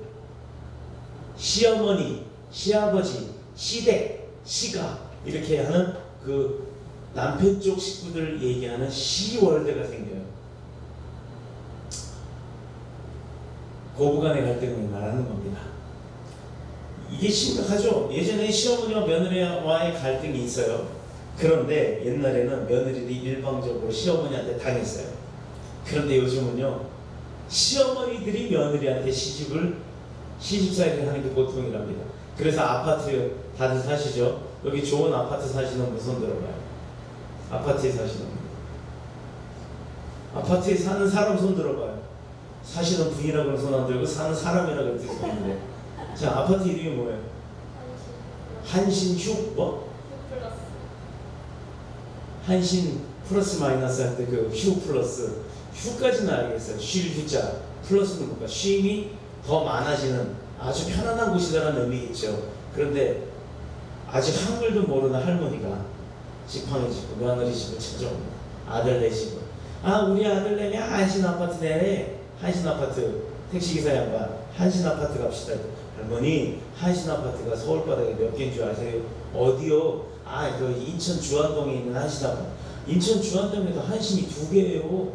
시어머니, 시아버지, 시댁, 시가 이렇게 하는 그 남편 쪽 식구들 얘기하는 시월드가 생겨요. 고부간의 갈등을 말하는 겁니다. 이게 심각하죠. 예전에 시어머니와 며느리와의 갈등이 있어요. 그런데 옛날에는 며느리들이 일방적으로 시어머니한테 당했어요. 그런데 요즘은요, 시어머니들이 며느리한테 시집살이를 하는 게 보통이랍니다. 그래서 아파트 다들 사시죠? 여기 좋은 아파트 사시는 분 손 들어봐요. 아파트에 사시는 분. 아파트에 사는 사람 손 들어봐요. 사시는 분이라고는 손 안 들고 사는 사람이라고 해서 손 들어요. 자, 아파트 이름이 뭐예요? 한신휴 뭐? 한신 플러스 마이너스 할 때 그 휴 플러스 휴까지는 알겠어요. 쉴 휴자 플러스는 뭔가 쉼이 더 많아지는 아주 편안한 곳이라는 의미겠죠. 그런데 아직 한글도 모르는 할머니가 지팡이 짚고 며느리 집을 찾아옵니다. 아들 내 집을. 아, 우리 아들 내면 한신 아파트 내래. 한신 아파트. 택시기사 양반 한신 아파트 갑시다. 할머니, 한신 아파트가 서울 바닥에 몇 개인 줄 아세요? 어디요? 아, 그 인천 주안동에 있는 한신 아파트. 인천 주안동에도 한신이 2개예요.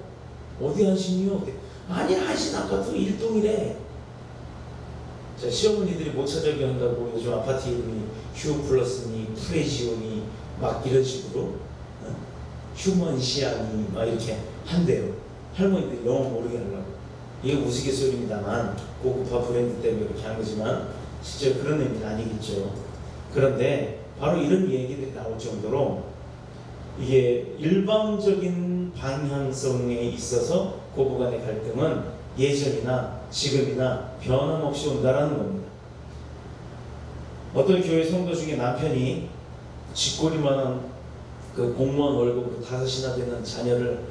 어디 한신이요? 아니, 한신 아파트 1동이래. 자, 시어머니들이 못 찾아오게 한다고 요즘 아파트 이름이 휴 플러스니 프레지오니 막 이런 식으로 휴먼시아니 막 이렇게 한대요. 할머니들이 영어 모르게 하려고. 이게 우스갯소리입니다만 고급화 브랜드 때문에 그렇게 한 거지만 실제 그런 의미는 아니겠죠. 그런데 바로 이런 얘기들이 나올 정도로 이게 일방적인 방향성에 있어서 고부간의 갈등은 예전이나 지금이나 변함없이 온다라는 겁니다. 어떤 교회 성도 중에 남편이 쥐꼬리만한 그 공무원 월급으로 5이나 되는 자녀를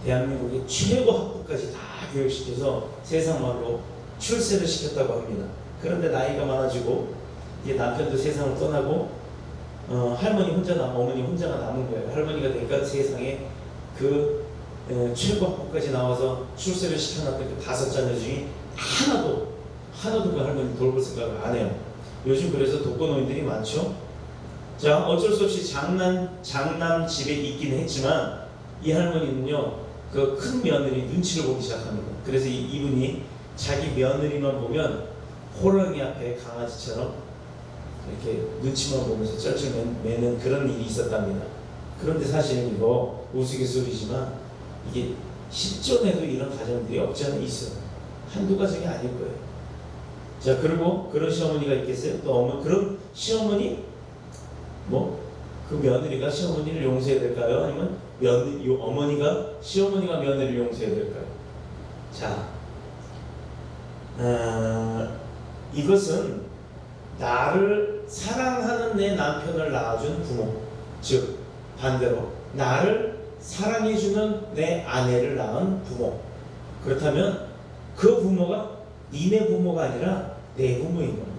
대한민국의 최고 학부까지 다 교육시켜서 세상 말로 출세를 시켰다고 합니다. 그런데 나이가 많아지고 이제 남편도 세상을 떠나고 할머니 혼자 어머니 혼자가 남은 거예요. 할머니가 되니까 세상에 그 최고 학부까지 나와서 출세를 시켜놨던 그 5자녀 중에 하나도 그 할머니 돌볼 생각을 안 해요. 요즘 그래서 독거노인들이 많죠. 자, 어쩔 수 없이 장남 집에 있긴 했지만 이 할머니는요, 그 큰 며느리 눈치를 보기 시작합니다. 그래서 이분이 자기 며느리만 보면 호랑이 앞에 강아지처럼 이렇게 눈치만 보면서 쩔쩔 매는 그런 일이 있었답니다. 그런데 사실 이거 우스갯소리지만 이게 실존에도 이런 가정들이 없지 않아 있어요. 한두 가정이 아닐 거예요. 자, 그리고 그런 시어머니가 있겠어요? 또 그런 시어머니 그 며느리가 시어머니를 용서해야 될까요? 아니면 어머니가 시어머니가 며느리를 용서해야 될까요? 자, 이것은 나를 사랑하는 내 남편을 낳아준 부모, 즉 반대로 나를 사랑해주는 내 아내를 낳은 부모. 그렇다면 그 부모가 니네 부모가 아니라 내 부모인 겁니다.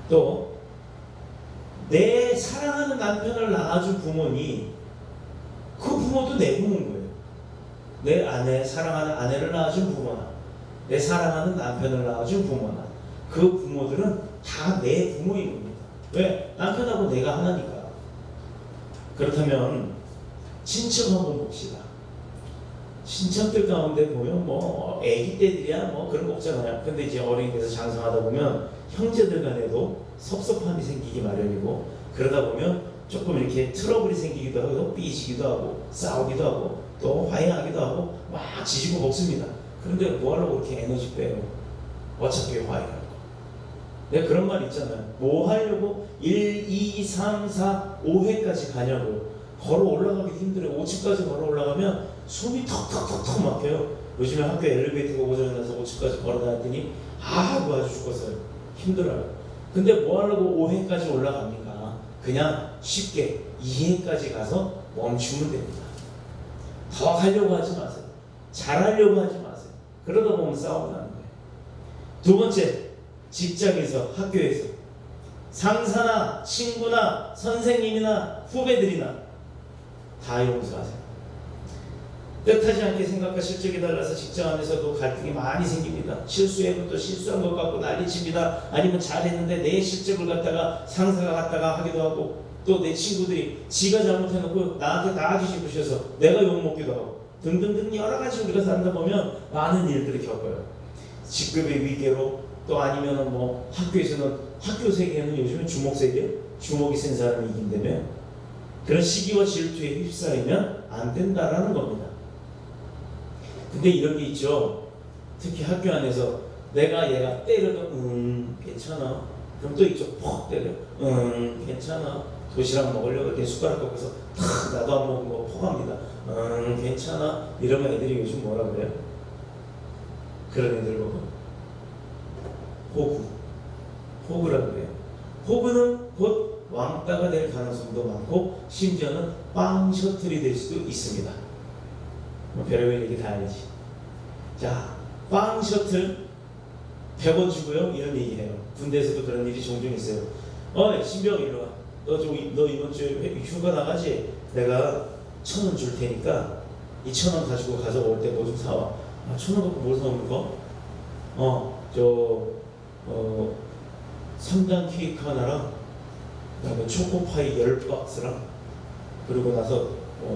또 내 사랑하는 남편을 낳아준 부모니 그 부모도 내 부모인 거예요. 내 아내, 사랑하는 아내를 낳아준 부모나 내 사랑하는 남편을 낳아준 부모나 그 부모들은 다 내 부모인 겁니다. 왜? 남편하고 내가 하나니까. 그렇다면 친척 한번 봅시다. 친척들 가운데 보면 뭐 애기 때들이야 뭐 그런 거 없잖아요. 근데 이제 어른이 돼서 장성하다 보면 형제들 간에도 섭섭함이 생기기 마련이고, 그러다 보면 조금 이렇게 트러블이 생기기도 하고 삐지기도 하고 싸우기도 하고 또 화해하기도 하고 막 지지고 볶습니다. 그런데 뭐 하려고 그렇게 에너지 빼요? 어차피 화해할 거. 내가 그런 말 있잖아요. 뭐 하려고 1, 2, 3, 4, 5회까지 가냐고. 걸어 올라가기 힘들어요. 5층까지 걸어 올라가면 숨이 턱턱턱턱 막혀요. 요즘에 학교 엘리베이터가 고장나서 5층까지 걸어 다녔더니 아주 죽었어요. 힘들어요. 근데 뭐 하려고 5회까지 올라갑니까? 그냥 쉽게 2회까지 가서 멈추면 됩니다. 더 하려고 하지 마세요. 잘하려고 하지 마세요. 그러다 보면 싸움이 나는 거예요. 두 번째, 직장에서, 학교에서 상사나 친구나 선생님이나 후배들이나 다 용서하세요. 뜻하지 않게 생각과 실적이 달라서 직장 안에서도 갈등이 많이 생깁니다. 실수해도 또 실수한 것 같고 난리칩니다. 아니면 잘했는데 내 실적을 갖다가 상사가 갖다가 하기도 하고, 또 내 친구들이 지가 잘못해놓고 나한테 다 뒤집으셔서 내가 욕먹기도 하고 등등등 여러 가지 우리가 살다 보면 많은 일들을 겪어요. 직급의 위계로, 또 아니면은 뭐 학교에서는, 학교 세계에는 요즘은 주먹 세계, 주먹이 센 사람이 이긴다며. 그런 시기와 질투에 휩싸이면 안 된다라는 겁니다. 근데 이런 게 있죠. 특히 학교 안에서 내가 얘가 때려도 괜찮아. 그럼 또 이쪽 퍽 때려. 괜찮아. 도시락 먹으려고 이렇게 숟가락 꺾어서 탁 나도 안 먹은 거 포갑니다. 괜찮아. 이러면 애들이 요즘 뭐라 그래요? 그런 애들 보고 호구. 호구라고 그래요. 호구는 곧 왕따가 될 가능성도 많고 심지어는 빵 셔틀이 될 수도 있습니다. 뭐 별의별 얘기 다 알지. 자, 빵 셔틀 100원 주고요 이런 얘기해요. 군대에서도 그런 일이 종종 있어요. 신병 일로 와. 너 이번 주에 휴가 나가지? 내가 1,000원 줄 테니까 2,000원 가지고 가서 올 때 뭐 좀 사와. 1,000원 갖고 뭘 사오는 거? 3단 케이크 하나랑 그다음에 초코파이 10박스랑 그리고 나서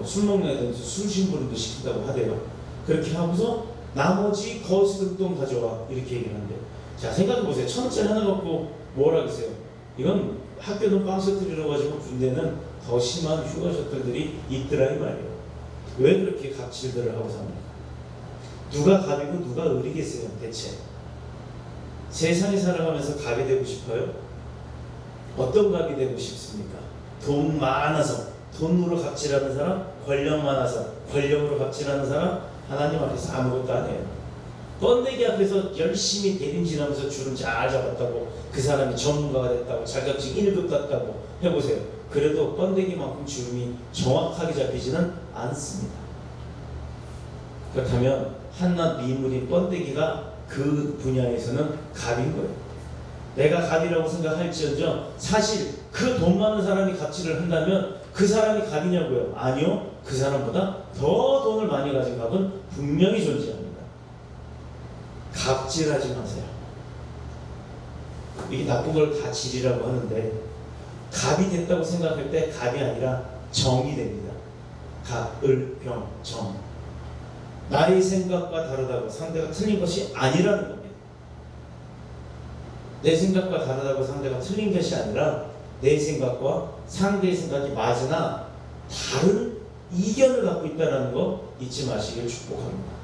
술 먹는 애들 술 심부름도 시킨다고 하대요. 그렇게 하고서 나머지 거스름돈 가져와 이렇게 얘기를 한대. 자, 생각해보세요. 1,000원짜리 하나 갖고 뭘 하겠어요? 이건 학교는 빵 셔틀이라고 가지고 군대는 더 심한 휴가 셔틀들이 있더라 이 말이에요. 왜 그렇게 갑질들을 하고 삽니까? 누가 갑이고 누가 을이겠어요 대체? 세상에 살아가면서 갑이 되고 싶어요? 어떤 갑이 되고 싶습니까? 돈 많아서 돈으로 갑질하는 사람, 권력 많아서 권력으로 갑질하는 사람, 하나님 앞에서 아무것도 안 해요. 번데기 앞에서 열심히 대림질하면서 줄을 잘 잡았다고, 그 사람이 전문가가 됐다고, 자격증 1급 땄다고 해보세요. 그래도 번데기만큼 주름이 정확하게 잡히지는 않습니다. 그렇다면 한낱 미물인 번데기가 그 분야에서는 갑인 거예요. 내가 갑이라고 생각할지언정 사실 그 돈 많은 사람이 갑질을 한다면 그 사람이 갑이냐고요? 아니요. 그 사람보다 더 돈을 많이 가진 갑은 분명히 존재합니다. 갑질하지 마세요. 이게 나쁜 걸 다 질이라고 하는데, 갑이 됐다고 생각할 때 갑이 아니라 정이 됩니다. 갑, 을, 병, 정. 나의 생각과 다르다고 상대가 틀린 것이 아니라는 겁니다. 내 생각과 다르다고 상대가 틀린 것이 아니라 내 생각과 상대의 생각이 맞으나 다른 이견을 갖고 있다는 거 잊지 마시길 축복합니다.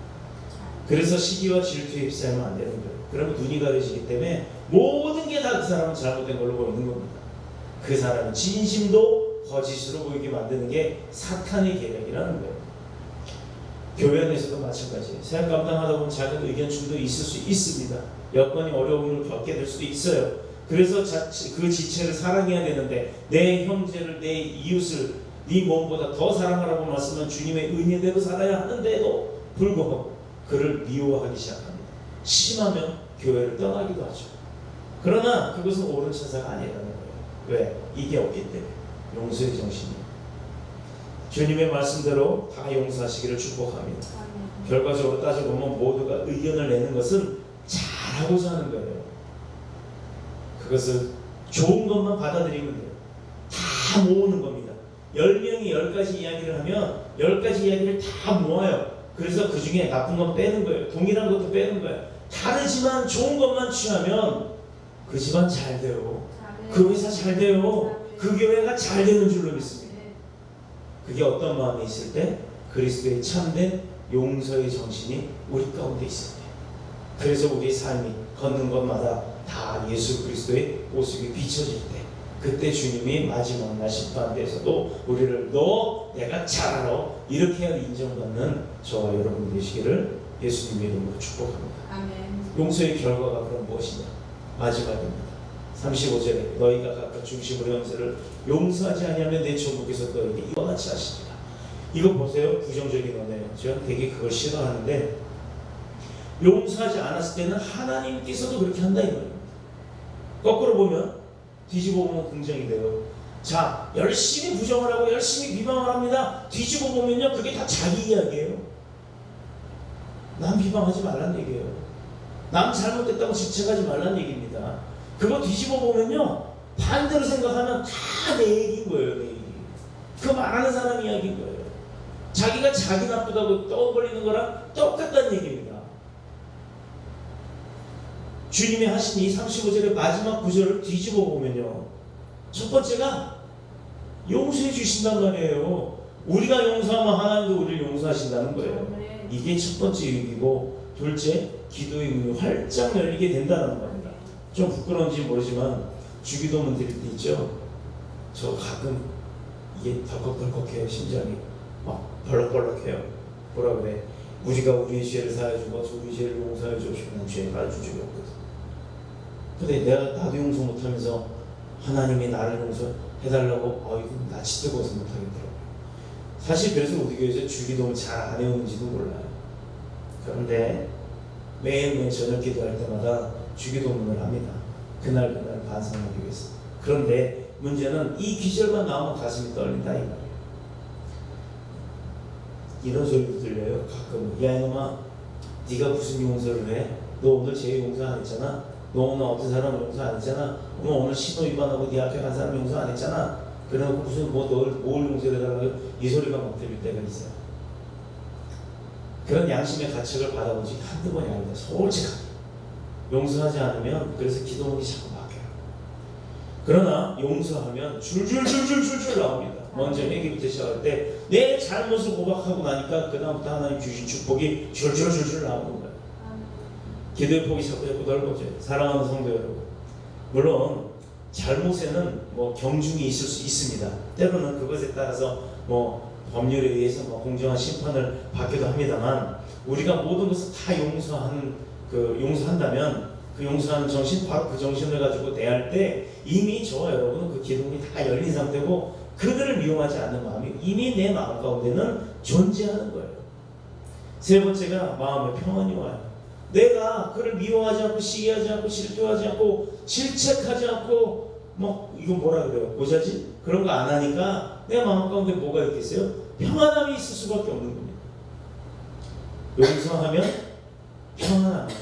그래서 시기와 질투에 휩싸이면 안 되는 거예요. 그러면 눈이 가려지기 때문에 모든 게 다 그 사람은 잘못된 걸로 보이는 겁니다. 그 사람의 진심도 거짓으로 보이게 만드는 게 사탄의 계략이라는 거예요. 교회 안에서도 마찬가지예요. 사역 감당하다 보면 작은 의견 충돌이 있을 수 있습니다. 여건이 어려움을 겪게 될 수도 있어요. 그래서 그 지체를 사랑해야 되는데, 내 형제를, 내 이웃을 네 몸보다 더 사랑하라고 말씀한 주님의 은혜대로 살아야 하는데도 불구하고 그를 미워하기 시작합니다. 심하면 교회를 떠나기도 하죠. 그러나 그것은 옳은 처사가 아니라는 거예요. 왜? 이게 없기 때문에. 용서의 정신이에요. 주님의 말씀대로 다 용서하시기를 축복합니다. 아멘. 결과적으로 따져보면 모두가 의견을 내는 것은 잘하고자 하는 거예요. 그것을 좋은 것만 받아들이면 돼요. 다 모으는 겁니다. 10명이 10가지 이야기를 하면 10가지 이야기를 다 모아요. 그래서 그 중에 나쁜 건 빼는 거예요. 동일한 것도 빼는 거예요. 다르지만 좋은 것만 취하면 그 집안 잘 돼요. 그 회사 잘 돼요. 그 교회가 잘 되는 줄로 믿습니다. 그게 어떤 마음이 있을 때? 그리스도의 참된 용서의 정신이 우리 가운데 있을 때. 그래서 우리의 삶이 걷는 것마다 다 예수 그리스도의 모습이 비춰질 때, 그때 주님이 마지막 날 심판대에서도 우리를 너 내가 잘 알아 이렇게 인정받는 저와 여러분 되시기를 예수님의 이름으로 축복합니다. 아멘. 용서의 결과가 그럼 무엇이냐? 마지막입니다. 35절에 너희가 각각 중심으로 형제를 용서하지 아니하면 내 천국에서 너희에게 이와 같이 하시리라. 이거 보세요. 부정적인 언어예요. 저는 되게 그걸 싫어하는데, 용서하지 않았을 때는 하나님께서도 그렇게 한다 이 말입니다. 거꾸로 보면, 뒤집어 보면 긍정이 돼요. 자, 열심히 부정을 하고 열심히 비방을 합니다. 뒤집어 보면요, 그게 다 자기 이야기예요. 남 비방하지 말란 얘기예요. 남 잘못됐다고 질책하지 말란 얘기입니다. 그거 뒤집어 보면요, 반대로 생각하면 다 내 얘기인 거예요. 내 얘기. 그 말하는 사람 이야기인 거예요. 자기가 자기 나쁘다고 떠벌리는 거랑 똑같다는 얘기입니다. 주님이 하신 이 35절의 마지막 구절을 뒤집어 보면요, 첫 번째가 용서해 주신단 말이에요. 우리가 용서하면 하나님도 우리를 용서하신다는 거예요. 이게 첫 번째 의미고, 둘째, 기도의 문이 활짝 열리게 된다는 겁니다. 좀 부끄러운지 모르지만 주기도문 드릴 때 있죠. 저 가끔 이게 덜컥덜컥해요. 심장이 막 벌럭벌럭해요. 뭐라 그래? 우리가 우리의 죄를 사해주고 우리 죄를 용서해 주시고 죄를 주지 없거든. 근데 내가 나도 용서 못하면서 하나님이 나를 용서해달라고 이거 낯이 뜨거워서 못하겠더라고요. 사실 그래서 우리 교회에서 주기도문 잘 안 해오는지도 몰라요. 그런데 매일매일 저녁 기도할 때마다 주기도문을 합니다. 그날 반성하기 위해서. 그런데 문제는 이 기절만 나오면 가슴이 떨린다 이 말이에요. 이런 소리도 들려요. 가끔. 야 이놈아, 네가 무슨 용서를 해? 너 오늘 제 용서 안 했잖아. 너 오늘 어떤 사람 용서 안 했잖아. 오늘 신호 위반하고 네 앞에 간 사람 용서 안 했잖아. 그래놓고 무슨 뭘 용서를 해달라고 이 소리가 막 들릴 때가 있어요. 그런 양심의 가책을 받아본 적이 한두 번이 아닙니다. 솔직하게. 용서하지 않으면 그래서 기도문이 자꾸 막혀요. 그러나 용서하면 줄줄줄줄줄줄 나옵니다. 먼저 회개부터 시작할 때 내 잘못을 고백하고 나니까 그 다음부터 하나님 주신 축복이 줄줄줄줄 나오는 거예요. 기도의 폭이 자꾸 넓어져요. 사랑하는 성도 여러분, 물론 잘못에는 경중이 있을 수 있습니다. 때로는 그것에 따라서 법률에 의해서 공정한 심판을 받기도 합니다만, 우리가 모든 것을 다 용서한다면 그 용서하는 정신, 바로 그 정신을 가지고 대할 때 이미 저와 여러분은 그 기둥이 다 열린 상태고 그들을 미워하지 않는 마음이 이미 내 마음 가운데는 존재하는 거예요. 세 번째가 마음의 평안이 와요. 내가 그를 미워하지 않고 시기하지 않고 질투하지 않고 질책하지 않고 이건 뭐라 그래요? 보자지? 그런 거 안 하니까 내 마음 가운데 뭐가 있겠어요? 평안함이 있을 수밖에 없는 겁니다. 용서하면 평안합니다.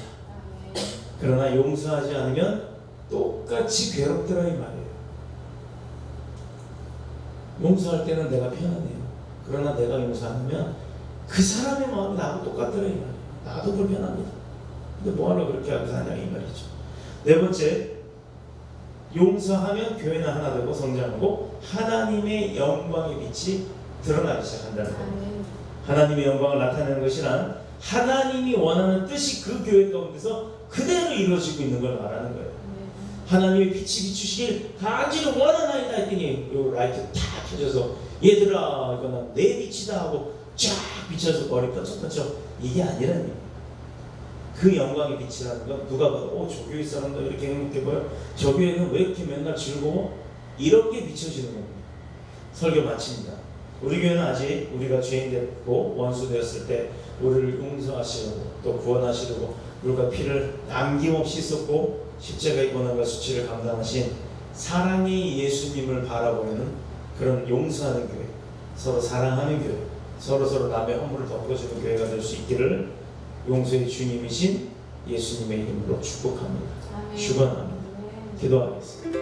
그러나 용서하지 않으면 똑같이 괴롭더라 이 말이에요. 용서할 때는 내가 편안해요. 그러나 내가 용서 안 하면 그 사람의 마음이 나하고 똑같더라 이 말이에요. 나도 불편합니다. 근데 뭐하러 그렇게 하고 사냐 이 말이죠. 네 번째, 용서하면 교회는 하나 되고 성장하고 하나님의 영광의 빛이 드러나기 시작한다는 겁니다. 하나님의 영광을 나타내는 것이란 하나님이 원하는 뜻이 그 교회 가운데서 그대로 이루어지고 있는 걸 말하는 거예요. 하나님의 빛이 비추시길 간절히 원하나이다 했더니 요 라이트 탁 켜져서 얘들아 이거는 내 빛이다 하고 쫙 비춰서 머리 펀쩍펀쩍, 이게 아니라는 얘기예요. 그 영광의 빛이라는 건 누가 봐도 저 교회 사람도 이렇게 행복해 보여? 저 교회는 왜 이렇게 맨날 즐거워? 이렇게 비춰지는 겁니다. 설교 마칩니다. 우리 교회는 아직 우리가 죄인 됐고 원수 되었을 때 우리를 용서하시려고 또 구원하시려고 물과 피를 남김없이 쏟고 십자가의 고난과 수치를 감당하신 사랑의 예수님을 바라보는 그런 용서하는 교회, 서로 사랑하는 교회, 서로서로 남의 허물을 덮어주는 교회가 될 수 있기를 용서의 주님이신 예수님의 이름으로 축복합니다. 축원합니다. 기도하겠습니다.